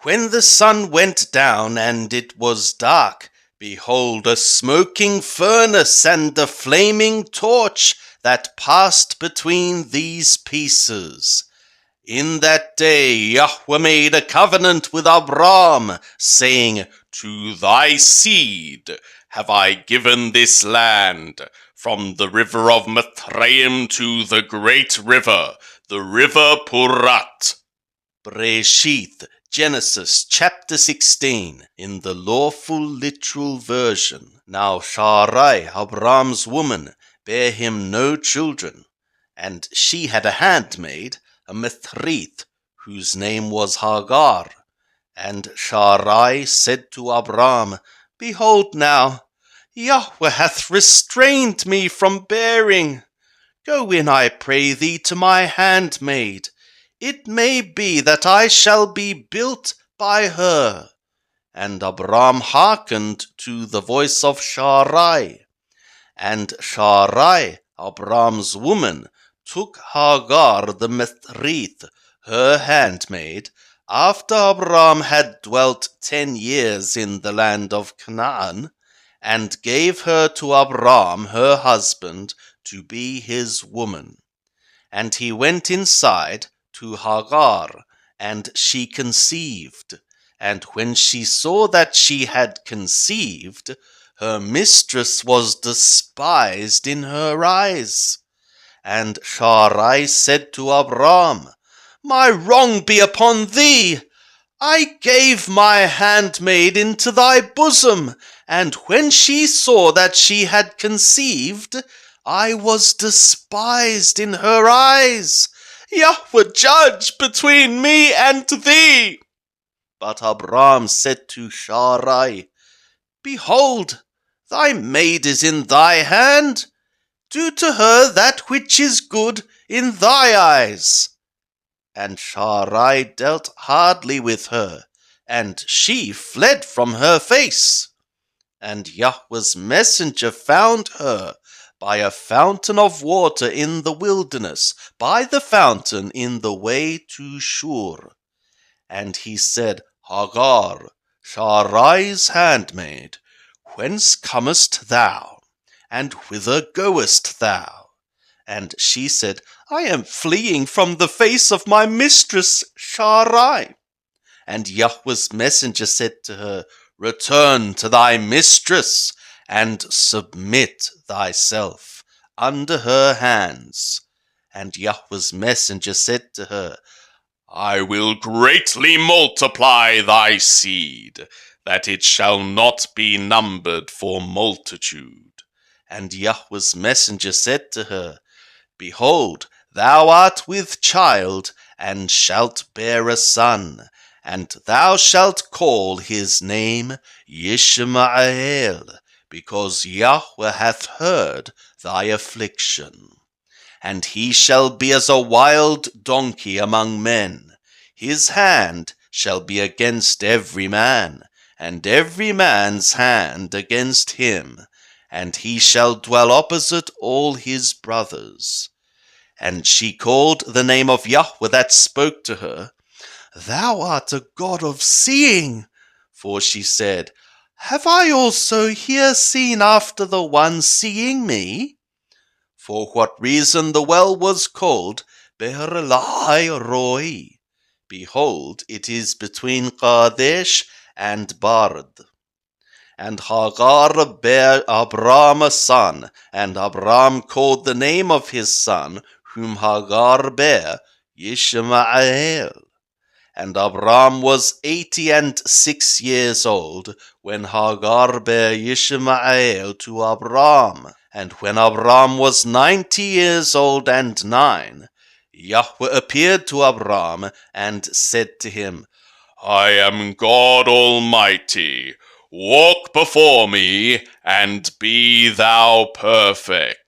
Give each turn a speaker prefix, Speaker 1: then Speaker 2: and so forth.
Speaker 1: When the sun went down and it was dark, behold, a smoking furnace and a flaming torch that passed between these pieces. In that day Yahweh made a covenant with Abram, saying, To thy seed have I given this land, from the river of Mithraim to the great river, the river Purat. Breshith, Genesis chapter 16, in the Lawful Literal version. Now Sarai, Abram's woman, bare him no children, and she had a handmaid, a Mithrith, whose name was Hagar. And Sarai said to Abram, Behold now, Yahweh hath restrained me from bearing. Go in, I pray thee, to my handmaid. It may be that I shall be built by her. And Abram hearkened to the voice of Sarai. And Sarai, Abram's woman, took Hagar the Mithrith, her handmaid, after Abram had dwelt 10 years in the land of Canaan, and gave her to Abram her husband to be his woman. And he went inside to Hagar, and she conceived. And when she saw that she had conceived, her mistress was despised in her eyes. And Sarai said to Abram, My wrong be upon thee! I gave my handmaid into thy bosom, and when she saw that she had conceived, I was despised in her eyes. Yahweh judge between me and thee. But Abram said to Sarai, Behold, thy maid is in thy hand. Do to her that which is good in thy eyes. And Sarai dealt hardly with her, and she fled from her face. And Yahweh's messenger found her by a fountain of water in the wilderness, by the fountain in the way to Shur. And he said, Hagar, Sarai's handmaid, whence comest thou? And whither goest thou? And she said, I am fleeing from the face of my mistress Sarai. And Yahweh's messenger said to her, Return to thy mistress, and submit thyself under her hands. And Yahweh's messenger said to her, I will greatly multiply thy seed, that it shall not be numbered for multitude. And Yahweh's messenger said to her, Behold, thou art with child, and shalt bear a son, and thou shalt call his name Yishmael, because Yahweh hath heard thy affliction. And he shall be as a wild donkey among men. His hand shall be against every man, and every man's hand against him, and he shall dwell opposite all his brothers. And she called the name of Yahweh that spoke to her, Thou art a God of seeing. For she said, Have I also here seen after the one seeing me? For what reason the well was called Be'er Lahai Roi. Behold, it is between Kadesh and Bard. And Hagar bare Abram a son, and Abram called the name of his son, whom Hagar bare, Yishmael. And Abram was 86 years old, when Hagar bare Yishmael to Abram. And when Abram was 90 years old and 9, Yahweh appeared to Abram and said to him, I am God Almighty. Walk before me, and be thou perfect.